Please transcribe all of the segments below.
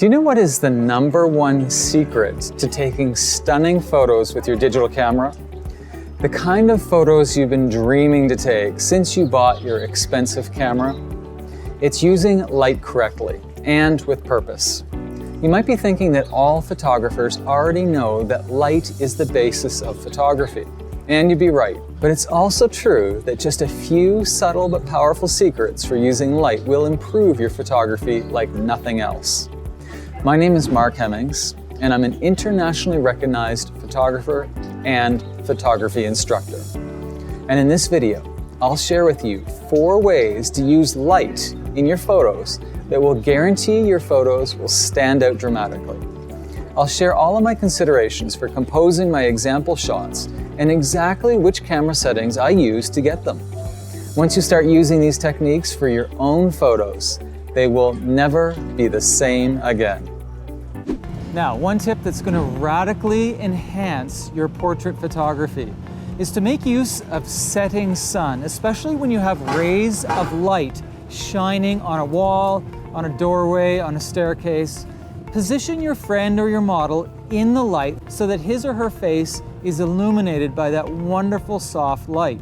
Do you know what is the #1 secret to taking stunning photos with your digital camera? The kind of photos you've been dreaming to take since you bought your expensive camera? It's using light correctly and with purpose. You might be thinking that all photographers already know that light is the basis of photography. And you'd be right. But it's also true that just a few subtle but powerful secrets for using light will improve your photography like nothing else. My name is Mark Hemmings, and I'm an internationally recognized photographer and photography instructor. And in this video, I'll share with you 4 ways to use light in your photos that will guarantee your photos will stand out dramatically. I'll share all of my considerations for composing my example shots and exactly which camera settings I use to get them. Once you start using these techniques for your own photos, they will never be the same again. Now, one tip that's going to radically enhance your portrait photography is to make use of setting sun, especially when you have rays of light shining on a wall, on a doorway, on a staircase. Position your friend or your model in the light so that his or her face is illuminated by that wonderful soft light.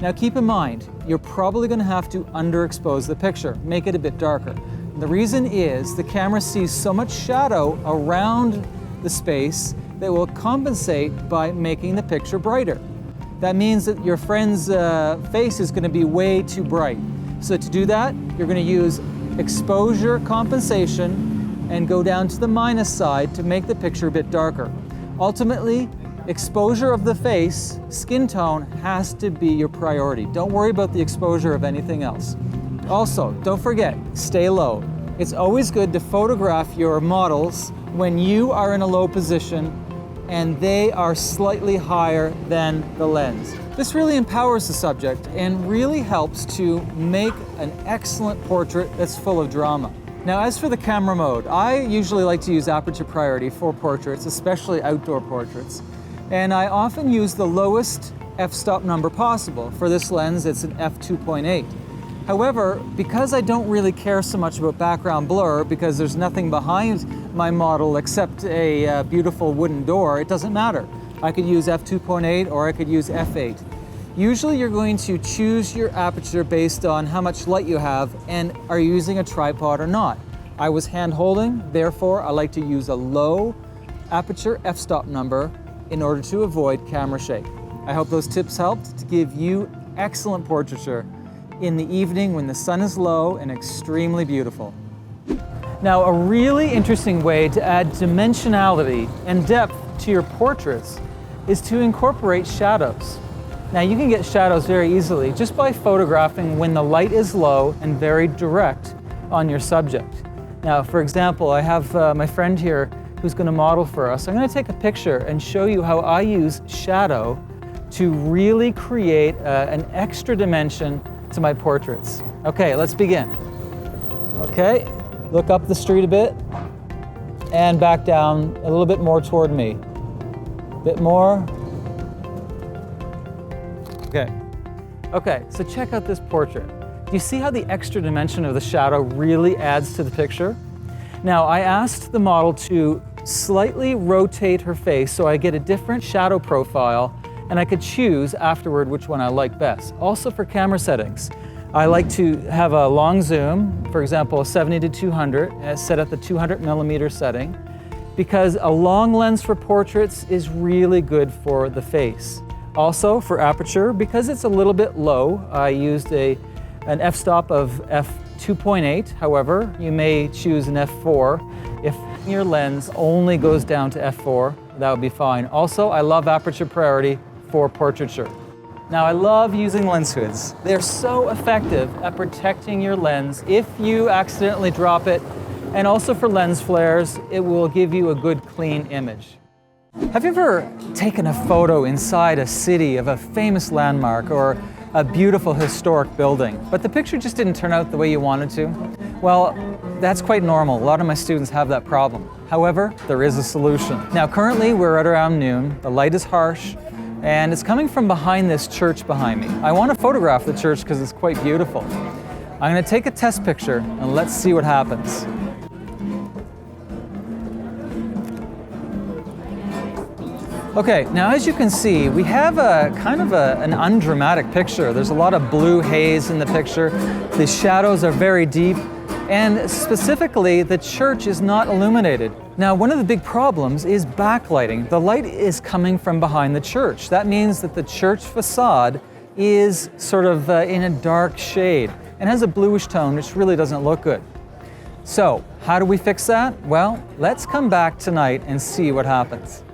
Now keep in mind, you're probably going to have to underexpose the picture, make it a bit darker. The reason is the camera sees so much shadow around the space that will compensate by making the picture brighter. That means that your friend's face is going to be way too bright. So to do that, you're going to use exposure compensation and go down to the minus side to make the picture a bit darker. Ultimately, exposure of the face, skin tone, has to be your priority. Don't worry about the exposure of anything else. Also, don't forget, stay low. It's always good to photograph your models when you are in a low position and they are slightly higher than the lens. This really empowers the subject and really helps to make an excellent portrait that's full of drama. Now, as for the camera mode, I usually like to use aperture priority for portraits, especially outdoor portraits. And I often use the lowest f-stop number possible. For this lens, it's an f2.8. However, because I don't really care so much about background blur, because there's nothing behind my model except a beautiful wooden door, it doesn't matter. I could use f2.8 or I could use f8. Usually you're going to choose your aperture based on how much light you have and are you using a tripod or not. I was hand holding, therefore I like to use a low aperture f-stop number in order to avoid camera shake. I hope those tips helped to give you excellent portraiture in the evening when the sun is low and extremely beautiful. Now, a really interesting way to add dimensionality and depth to your portraits is to incorporate shadows. Now, you can get shadows very easily just by photographing when the light is low and very direct on your subject. Now, for example, I have my friend here who's going to model for us. I'm going to take a picture and show you how I use shadow to really create an extra dimension to my portraits. Okay, let's begin. Okay, look up the street a bit and back down a little bit more toward me. Bit more. Okay, so check out this portrait. Do you see how the extra dimension of the shadow really adds to the picture? Now, I asked the model to slightly rotate her face so I get a different shadow profile and I could choose afterward which one I like best. Also for camera settings, I like to have a long zoom, for example, 70 to 200, set at the 200mm setting, because a long lens for portraits is really good for the face. Also for aperture, because it's a little bit low, I used an f-stop of f2.8. However, you may choose an f4. If your lens only goes down to f4, that would be fine. Also, I love aperture priority for portraiture. Now, I love using lens hoods. They're so effective at protecting your lens if you accidentally drop it. And also for lens flares, it will give you a good clean image. Have you ever taken a photo inside a city of a famous landmark or a beautiful historic building, but the picture just didn't turn out the way you wanted to? Well, that's quite normal. A lot of my students have that problem. However, there is a solution. Now, currently we're at around noon. The light is harsh, and it's coming from behind this church behind me. I want to photograph the church because it's quite beautiful. I'm going to take a test picture and let's see what happens. Okay, now as you can see, we have a kind of an undramatic picture. There's a lot of blue haze in the picture. The shadows are very deep, and specifically, the church is not illuminated. Now, one of the big problems is backlighting. The light is coming from behind the church. That means that the church facade is sort of in a dark shade and has a bluish tone, which really doesn't look good. So, how do we fix that? Well, let's come back tonight and see what happens.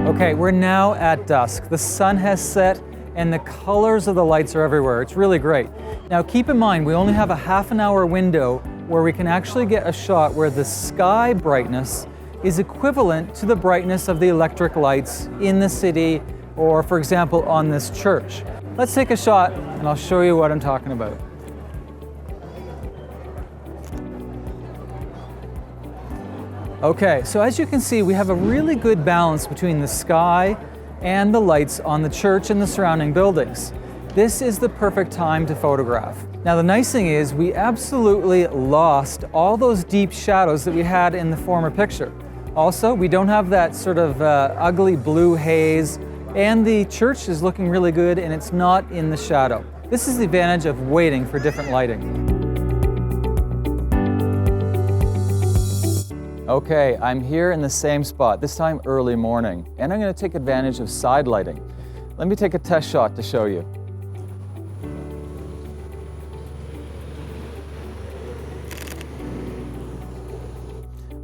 Okay, we're now at dusk. The sun has set and the colors of the lights are everywhere. It's really great. Now keep in mind, we only have a half an hour window where we can actually get a shot where the sky brightness is equivalent to the brightness of the electric lights in the city, or for example, on this church. Let's take a shot and I'll show you what I'm talking about. Okay, so as you can see, we have a really good balance between the sky and the lights on the church and the surrounding buildings. This is the perfect time to photograph. Now the nice thing is we absolutely lost all those deep shadows that we had in the former picture. Also, we don't have that sort of ugly blue haze, and the church is looking really good and it's not in the shadow. This is the advantage of waiting for different lighting. Okay, I'm here in the same spot, this time early morning, and I'm going to take advantage of side lighting. Let me take a test shot to show you.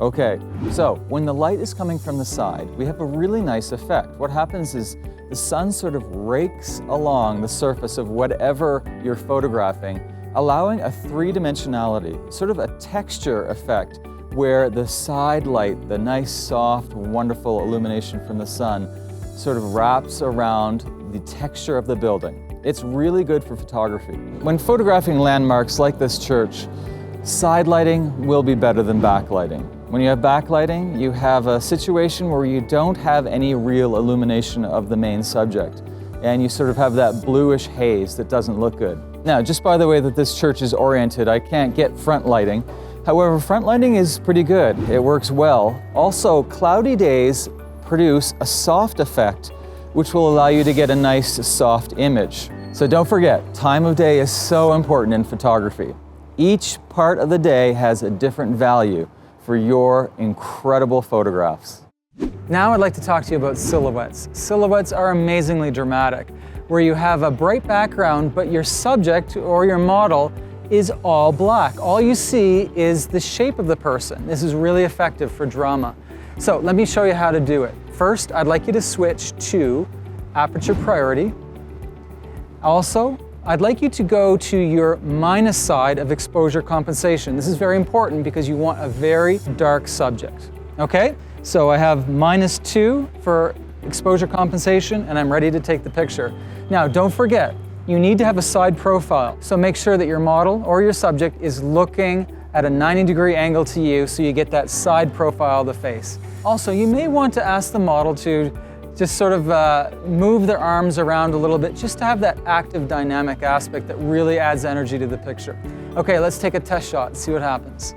Okay, so when the light is coming from the side, we have a really nice effect. What happens is the sun sort of rakes along the surface of whatever you're photographing, allowing a three-dimensionality, sort of a texture effect, where the side light, the nice, soft, wonderful illumination from the sun, sort of wraps around the texture of the building. It's really good for photography. When photographing landmarks like this church, side lighting will be better than backlighting. When you have backlighting, you have a situation where you don't have any real illumination of the main subject, and you sort of have that bluish haze that doesn't look good. Now, just by the way that this church is oriented, I can't get front lighting. However, front lighting is pretty good. It works well. Also, cloudy days produce a soft effect, which will allow you to get a nice, soft image. So don't forget, time of day is so important in photography. Each part of the day has a different value for your incredible photographs. Now I'd like to talk to you about silhouettes. Silhouettes are amazingly dramatic, where you have a bright background, but your subject or your model is all black. All you see is the shape of the person. This is really effective for drama. So let me show you how to do it. First, I'd like you to switch to aperture priority. Also, I'd like you to go to your minus side of exposure compensation. This is very important because you want a very dark subject. Okay, so I have -2 for exposure compensation and I'm ready to take the picture. Now, don't forget, you need to have a side profile. So make sure that your model or your subject is looking at a 90-degree angle to you so you get that side profile of the face. Also, you may want to ask the model to just sort of move their arms around a little bit, just to have that active dynamic aspect that really adds energy to the picture. Okay, let's take a test shot and see what happens.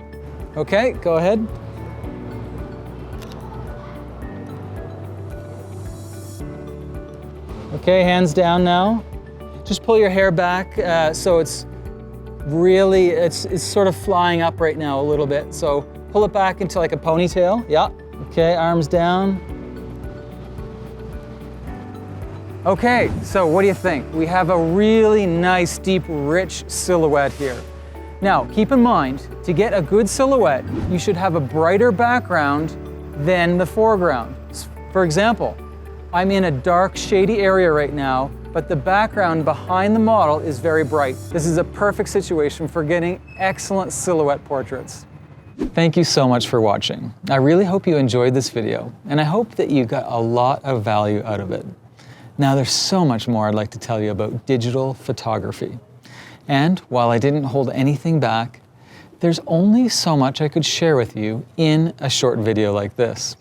Okay, go ahead. Okay, hands down now. Just pull your hair back so it's really, it's sort of flying up right now a little bit. So pull it back into like a ponytail. Yeah. Okay, arms down. Okay, so what do you think? We have a really nice, deep, rich silhouette here. Now, keep in mind, to get a good silhouette, you should have a brighter background than the foreground. For example, I'm in a dark, shady area right now, but the background behind the model is very bright. This is a perfect situation for getting excellent silhouette portraits. Thank you so much for watching. I really hope you enjoyed this video, and I hope that you got a lot of value out of it. Now, there's so much more I'd like to tell you about digital photography. And while I didn't hold anything back, there's only so much I could share with you in a short video like this.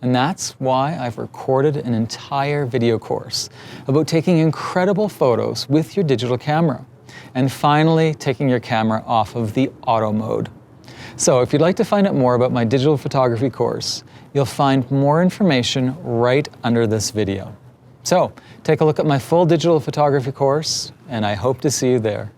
And that's why I've recorded an entire video course about taking incredible photos with your digital camera. and finally taking your camera off of the auto mode. So if you'd like to find out more about my digital photography course, you'll find more information right under this video. So take a look at my full digital photography course, and I hope to see you there.